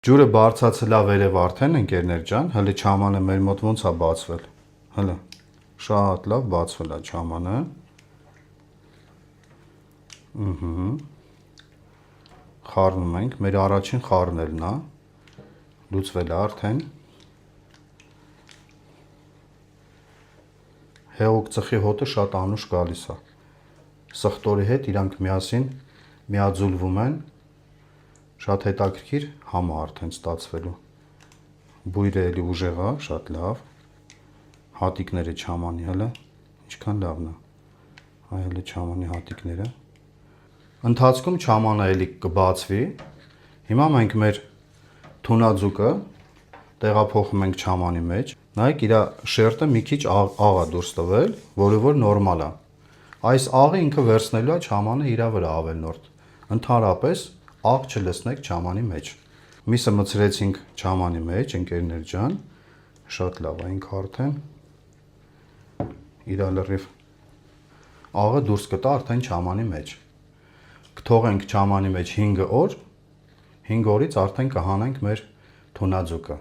Ջուրը բարձացել է վերև արդեն ընկերներ ջան, հələ չամանը մեր մոտ ոնց է բացվել։ Հələ շատ լավ բացվել է չամանը։ Խառնում ենք, մեր առաջին խառնելն է։ Լուծվել է արդեն։ Հեղուկ ծխի հոտը շատ անուշ գալիս է։ Սխտորի հետ իրանք միասին միաձուլվում են։ Շատ հետաքրքիր համ է արդեն ստացվելու։ Բույրը էլի ուժեղ է, շատ լավ։ Հատիկները չամանի հələ ինչքան լավն է։ Այ հələ չամանի հատիկները։ Ընթացքում չամանը էլի կբացվի։ Հիմա մենք մեր թունաձուկը տեղափոխում ենք չամանի մեջ։ Նայեք, իր շերտը մի քիչ աղ է դուրս տվել, որը որ նորմալ է։ Այս աղը ինքը վերցնելու է չամանը իր վրա ավելնորդ։ Ընդհանրապես աղ չլցնեք չամանի մեջ։ Միսը մցրեցինք չամանի մեջ, ընկերներ ջան, շատ լավ է ինքը արդեն իր լրիվ աղը դուրս կտա արդեն չամանի մեջ։ Կթողենք չամանի մեջ 5 օր, 5 օրից արդեն կհանենք մեր թունաձուկը։